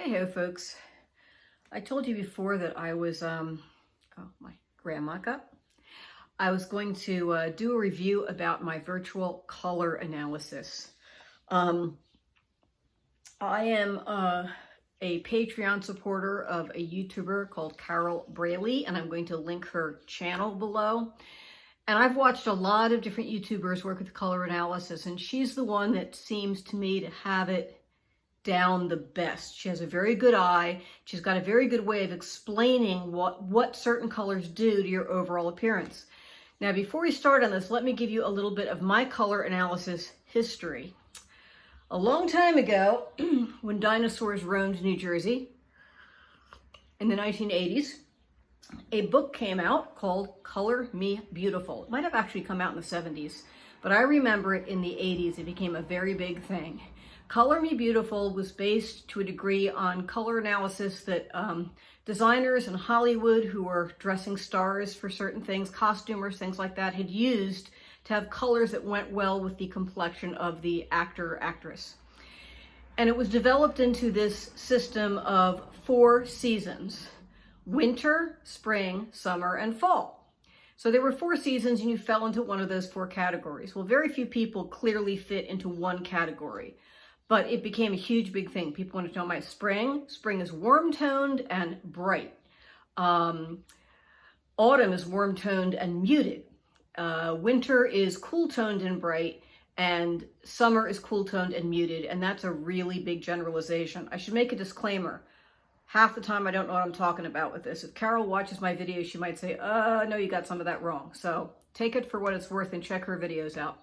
Hey ho folks. I told you before that I was, oh, my grandma got. I was going to do a review about my virtual color analysis. I am a Patreon supporter of a YouTuber called Carol Braley, and I'm going to link her channel below. And I've watched a lot of different YouTubers work with color analysis, and she's the one that seems to me to have it down the best. She has a very good eye. She's got a very good way of explaining what certain colors do to your overall appearance. Now, before we start on this, let me give you a little bit of my color analysis history. A long time ago, when dinosaurs roamed New Jersey in the 1980s, a book came out called Color Me Beautiful. It might have actually come out in the 70s, but I remember it in the 80s. It became a very big thing. Color Me Beautiful was based to a degree on color analysis that designers in Hollywood who were dressing stars for certain things, costumers, things like that, had used to have colors that went well with the complexion of the actor or actress. And it was developed into this system of 4 seasons: winter, spring, summer, and fall. So there were 4 seasons and you fell into one of those 4 categories. Well, very few people clearly fit into one category. But it became a huge, big thing. People wanted to know my spring. Spring is warm-toned and bright. Autumn is warm-toned and muted. Winter is cool-toned and bright. And summer is cool-toned and muted. And that's a really big generalization. I should make a disclaimer. Half the time I don't know what I'm talking about with this. If Carol watches my videos, she might say, no, you got some of that wrong. So take it for what it's worth and check her videos out.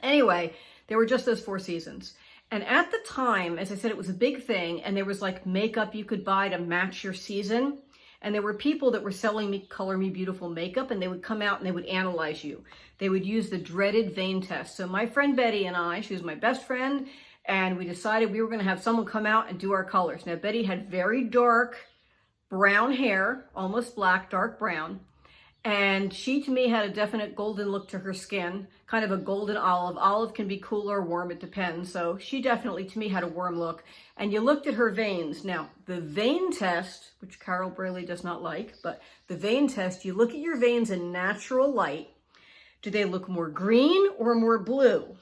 Anyway, there were just those 4 seasons. And at the time, as I said, it was a big thing, and there was like makeup you could buy to match your season. And there were people that were selling me Color Me Beautiful makeup, and they would come out and they would analyze you. They would use the dreaded vein test. So my friend Betty and I, she was my best friend, and we decided we were going to have someone come out and do our colors. Now, Betty had very dark brown hair, almost black, dark brown. And she, to me, had a definite golden look to her skin, kind of a golden olive. Olive can be cool or warm, it depends. So she definitely, to me, had a warm look. And you looked at her veins. Now, the vein test, which Carol Braley does not like, but the vein test, you look at your veins in natural light. Do they look more green or more blue?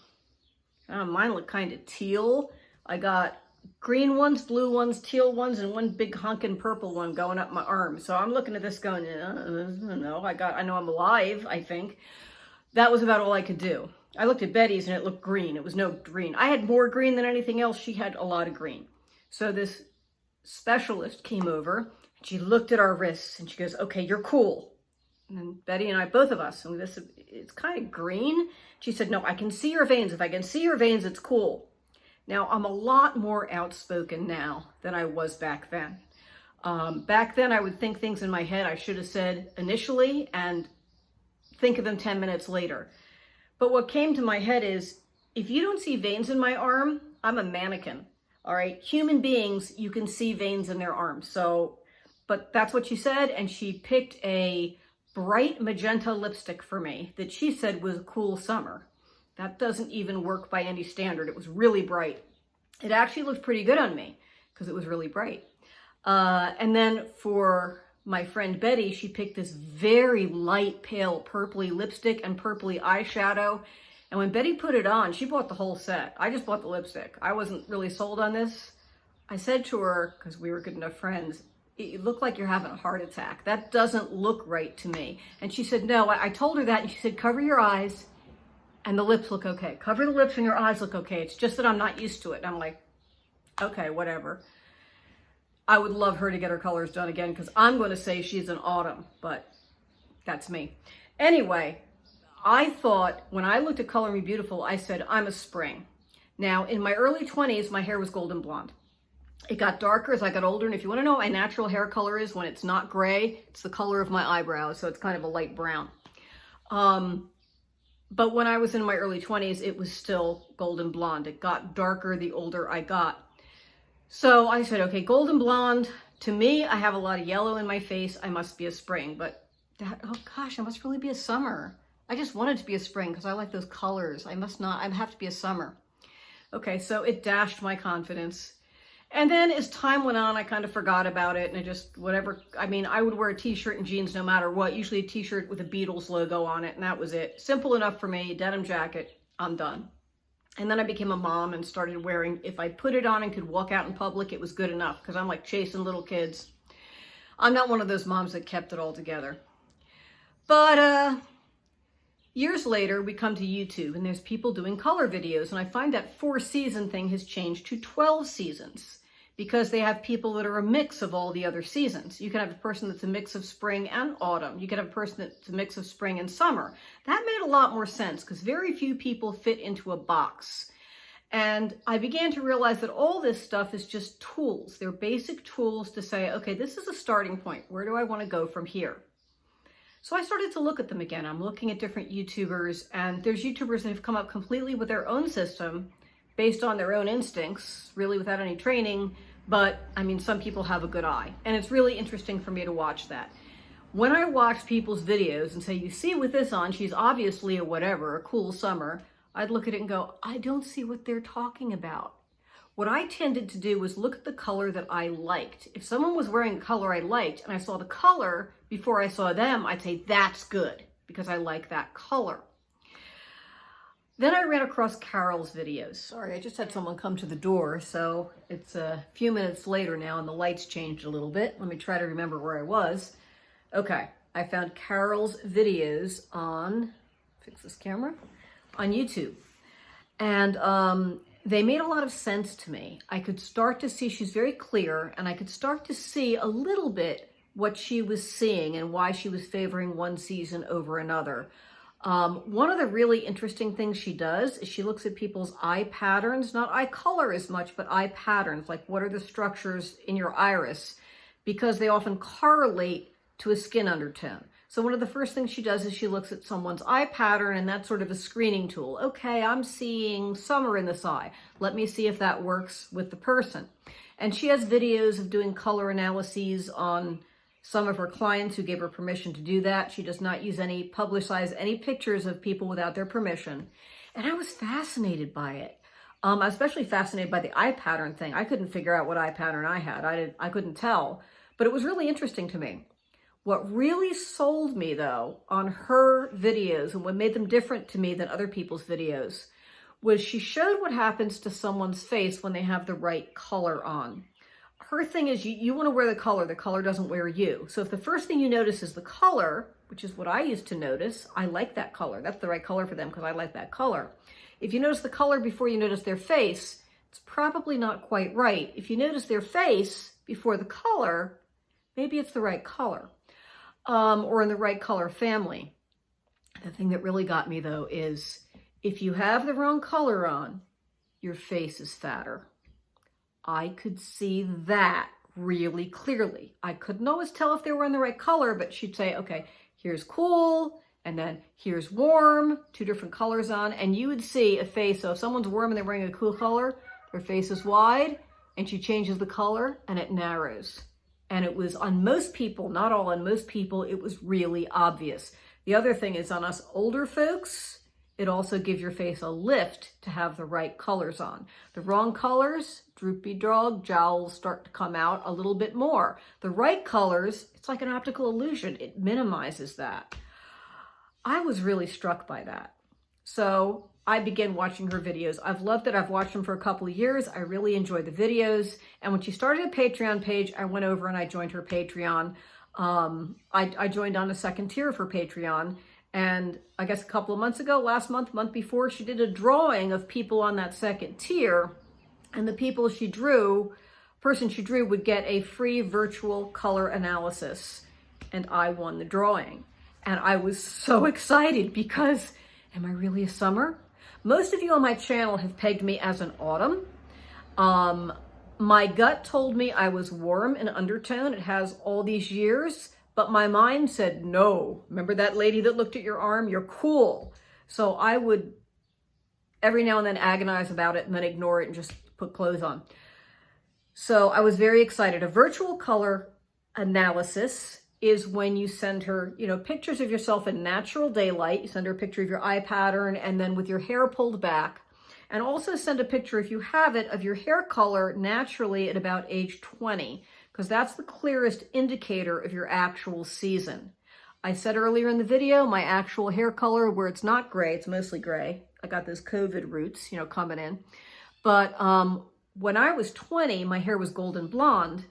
Mine look kind of teal. I got green ones, blue ones, teal ones, and one big hunkin' purple one going up my arm. So I'm looking at this going, no, I know I'm alive, I think. That was about all I could do. I looked at Betty's and it looked green. It was no green. I had more green than anything else. She had a lot of green. So this specialist came over and she looked at our wrists and she goes, okay, you're cool. And then Betty and I, both of us, and we said, it's kind of green. She said, no, I can see your veins. If I can see your veins, it's cool. Now, I'm a lot more outspoken now than I was back then. Back then, I would think things in my head I should have said initially and think of them 10 minutes later. But what came to my head is, if you don't see veins in my arm, I'm a mannequin, all right? Human beings, you can see veins in their arms. So, but that's what she said, and she picked a bright magenta lipstick for me that she said was a cool summer. That doesn't even work by any standard. It was really bright. It actually looked pretty good on me because it was really bright. And then for my friend Betty, she picked this very light, pale, purpley lipstick and purpley eyeshadow. And when Betty put it on, she bought the whole set. I just bought the lipstick. I wasn't really sold on this. I said to her, because we were good enough friends, you look like you're having a heart attack. That doesn't look right to me. And she said, no. I told her that, and she said, cover your eyes. And the lips look okay. Cover the lips and your eyes look okay. It's just that I'm not used to it. And I'm like, okay, whatever. I would love her to get her colors done again because I'm going to say she's an autumn, but that's me. Anyway, I thought when I looked at Color Me Beautiful, I said, I'm a spring. Now, in my early 20s, my hair was golden blonde. It got darker as I got older. And if you want to know what my natural hair color is when it's not gray, it's the color of my eyebrows. So it's kind of a light brown. But when I was in my early 20s, it was still golden blonde. It got darker the older I got. So I said, okay, golden blonde. To me, I have a lot of yellow in my face. I must be a spring. But that, oh gosh, I must really be a summer. I just wanted to be a spring because I like those colors. I have to be a summer. Okay, so it dashed my confidence. And then as time went on, I kind of forgot about it, and I just, whatever, I mean, I would wear a t-shirt and jeans no matter what, usually a t-shirt with a Beatles logo on it, and that was it. Simple enough for me, denim jacket, I'm done. And then I became a mom and started wearing, if I put it on and could walk out in public, it was good enough, because I'm like chasing little kids. I'm not one of those moms that kept it all together. But years later, we come to YouTube, and there's people doing color videos, and I find that 4-season thing has changed to 12 seasons. Because they have people that are a mix of all the other seasons. You can have a person that's a mix of spring and autumn. You can have a person that's a mix of spring and summer. That made a lot more sense because very few people fit into a box. And I began to realize that all this stuff is just tools. They're basic tools to say, okay, this is a starting point. Where do I want to go from here? So I started to look at them again. I'm looking at different YouTubers, and there's YouTubers that have come up completely with their own system based on their own instincts, really without any training. But I mean, some people have a good eye, and it's really interesting for me to watch that. When I watch people's videos and say, you see with this on, she's obviously a whatever, a cool summer, I'd look at it and go, I don't see what they're talking about. What I tended to do was look at the color that I liked. If someone was wearing a color I liked and I saw the color before I saw them, I'd say that's good because I like that color. Then I ran across Carol's videos. Sorry, I just had someone come to the door, so it's a few minutes later now and the lights changed a little bit. Let me try to remember where I was. Okay, I found Carol's videos on, fix this camera, on YouTube. And they made a lot of sense to me. I could start to see, she's very clear, and I could start to see a little bit what she was seeing and why she was favoring one season over another. One of the really interesting things she does is she looks at people's eye patterns, not eye color as much, but eye patterns, like what are the structures in your iris, because they often correlate to a skin undertone. So one of the first things she does is she looks at someone's eye pattern, and that's sort of a screening tool. Okay, I'm seeing summer in this eye. Let me see if that works with the person. And she has videos of doing color analyses on some of her clients who gave her permission to do that. She does not publicize any pictures of people without their permission. And I was fascinated by it. I was especially fascinated by the eye pattern thing. I couldn't figure out what eye pattern I had. I couldn't tell, but it was really interesting to me. What really sold me though on her videos and what made them different to me than other people's videos was she showed what happens to someone's face when they have the right color on. Her thing is you want to wear the color doesn't wear you. So if the first thing you notice is the color, which is what I used to notice, I like that color. That's the right color for them because I like that color. If you notice the color before you notice their face, it's probably not quite right. If you notice their face before the color, maybe it's the right color or in the right color family. The thing that really got me though is if you have the wrong color on, your face is fatter. I could see that really clearly. I couldn't always tell if they were in the right color, but she'd say, okay, here's cool, and then here's warm, 2 different colors on, and you would see a face. So if someone's warm and they're wearing a cool color, their face is wide, and she changes the color, and it narrows. And it was on most people, not all, on most people, it was really obvious. The other thing is on us older folks, it also gives your face a lift to have the right colors on. The wrong colors, droopy dog, jowls start to come out a little bit more. The right colors, it's like an optical illusion. It minimizes that. I was really struck by that. So I began watching her videos. I've loved it. I've watched them for a couple of years. I really enjoy the videos. And when she started a Patreon page, I went over and I joined her Patreon. I joined on a second tier for Patreon. And I guess a couple of months ago, last month, month before, she did a drawing of people on that second tier. And the people she drew, person she drew would get a free virtual color analysis. And I won the drawing. And I was so excited because, am I really a summer? Most of you on my channel have pegged me as an autumn. My gut told me I was warm in undertone. It has all these years. But my mind said, no. Remember that lady that looked at your arm? You're cool. So I would every now and then agonize about it and then ignore it and just put clothes on. So I was very excited. A virtual color analysis is when you send her, pictures of yourself in natural daylight. You send her a picture of your eye pattern and then with your hair pulled back. And also send a picture, if you have it, of your hair color naturally at about age 20, because that's the clearest indicator of your actual season. I said earlier in the video, my actual hair color, where it's not gray, it's mostly gray. I got those COVID roots, coming in. But when I was 20, my hair was golden blonde.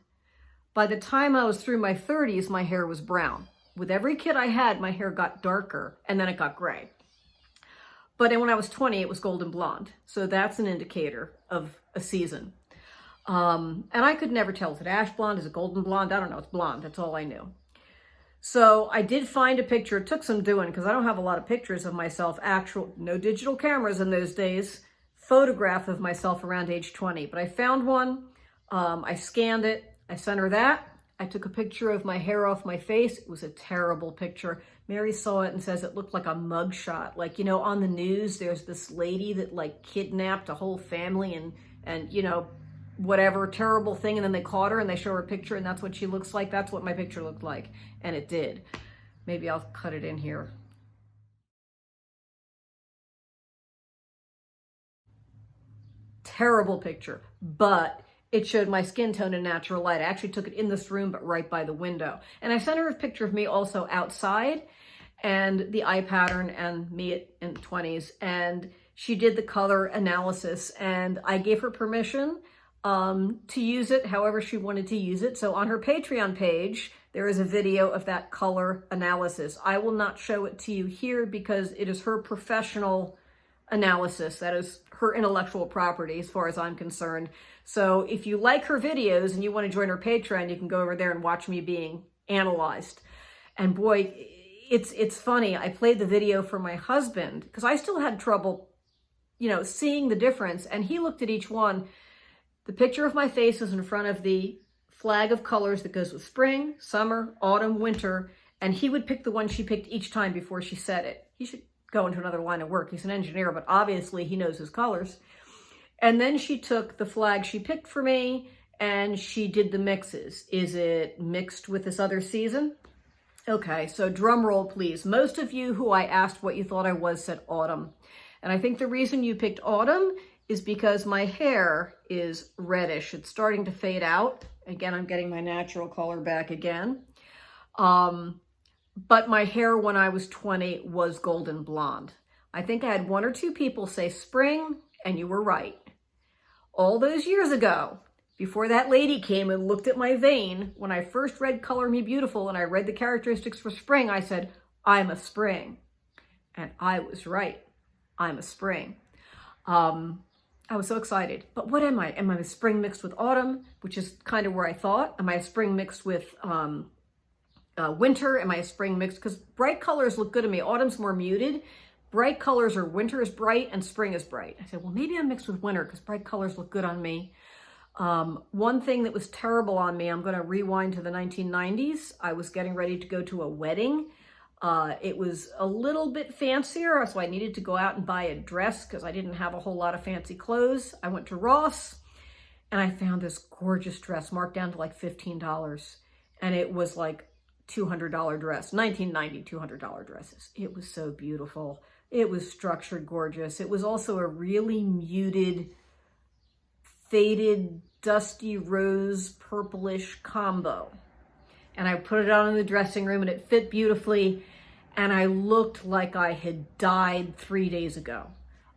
By the time I was through my 30s, my hair was brown. With every kid I had, my hair got darker, and then it got gray. But when I was 20, it was golden blonde. So that's an indicator of a season. And I could never tell, is it ash blonde, is it golden blonde? I don't know, it's blonde, that's all I knew. So I did find a picture, it took some doing because I don't have a lot of pictures of myself, no digital cameras in those days, photograph of myself around age 20. But I found one, I scanned it, I sent her that. I took a picture of my hair off my face. It was a terrible picture. Mary saw it and says it looked like a mugshot. Like, on the news, there's this lady that kidnapped a whole family and whatever terrible thing. And then they caught her and they show her a picture and that's what she looks like. That's what my picture looked like. And it did. Maybe I'll cut it in here. Terrible picture, but it showed my skin tone in natural light. I actually took it in this room, but right by the window. And I sent her a picture of me also outside and the eye pattern and me in the 20s. And she did the color analysis and I gave her permission to use it however she wanted to use it. So on her Patreon page, there is a video of that color analysis. I will not show it to you here because it is her professional analysis. That is her intellectual property as far as I'm concerned. So if you like her videos and you want to join her Patreon, you can go over there and watch me being analyzed. And boy, it's funny. I played the video for my husband because I still had trouble, seeing the difference. And he looked at each one. The picture of my face is in front of the flag of colors that goes with spring, summer, autumn, winter. And he would pick the one she picked each time before she said it. He should go into another line of work. He's an engineer, but obviously he knows his colors. And then she took the flag she picked for me and she did the mixes. Is it mixed with this other season? Okay, so drum roll, please. Most of you who I asked what you thought I was said autumn. And I think the reason you picked autumn is because my hair is reddish. It's starting to fade out. Again, I'm getting my natural color back again. But my hair when I was 20 was golden blonde. I think I had one or two people say spring, and you were right. All those years ago, before that lady came and looked at my vein, when I first read Color Me Beautiful and I read the characteristics for spring, I said, I'm a spring. And I was right. I'm a spring. I was so excited. But what am I? Am I a spring mixed with autumn, which is kind of where I thought? Am I a spring mixed with winter? Am I a spring mixed? Because bright colors look good to me. Autumn's more muted. Bright colors are winter is bright and spring is bright. I said, well, maybe I'm mixed with winter because bright colors look good on me. One thing that was terrible on me, I'm going to rewind to the 1990s. I was getting ready to go to a wedding. It was a little bit fancier, so I needed to go out and buy a dress because I didn't have a whole lot of fancy clothes. I went to Ross and I found this gorgeous dress marked down to like $15. And it was like $200 dress, 1990 $200 dresses. It was so beautiful. It was structured gorgeous. It was also a really muted, faded, dusty rose purplish combo. And I put it on in the dressing room and it fit beautifully. And I looked like I had died 3 days ago.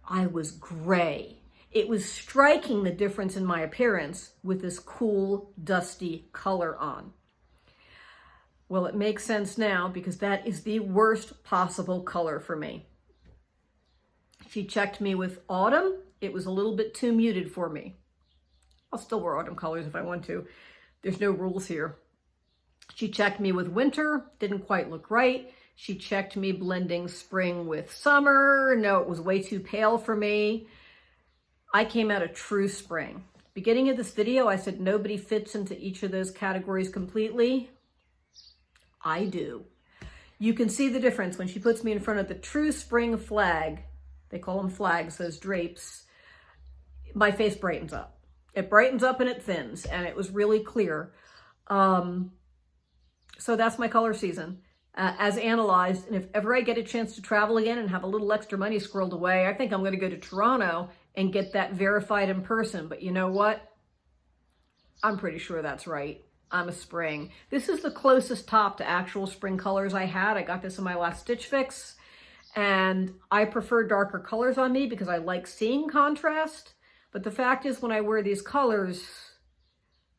I was gray. It was striking the difference in my appearance with this cool, dusty color on. Well, it makes sense now because that is the worst possible color for me. She checked me with autumn. It was a little bit too muted for me. I'll still wear autumn colors if I want to. There's no rules here. She checked me with winter, didn't quite look right. She checked me blending spring with summer. No, it was way too pale for me. I came out a true spring. Beginning of this video, I said nobody fits into each of those categories completely. I do. You can see the difference when she puts me in front of the true spring flag. They call them flags, those drapes. My face brightens up. It brightens up and it thins, and it was really clear. So that's my color season as analyzed. And if ever I get a chance to travel again and have a little extra money squirreled away, I think I'm going to go to Toronto and get that verified in person. But you know what? I'm pretty sure that's right. I'm a spring. This is the closest top to actual spring colors I had. I got this in my last Stitch Fix, and I prefer darker colors on me because I like seeing contrast. But the fact is, when I wear these colors,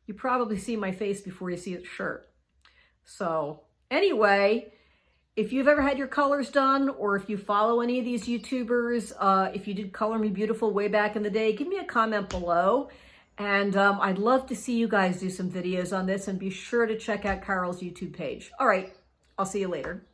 you probably see my face before you see the shirt. So anyway, if you've ever had your colors done, or if you follow any of these YouTubers, if you did Color Me Beautiful way back in the day, give me a comment below. And I'd love to see you guys do some videos on this, and be sure to check out Carol's YouTube page. All right, I'll see you later.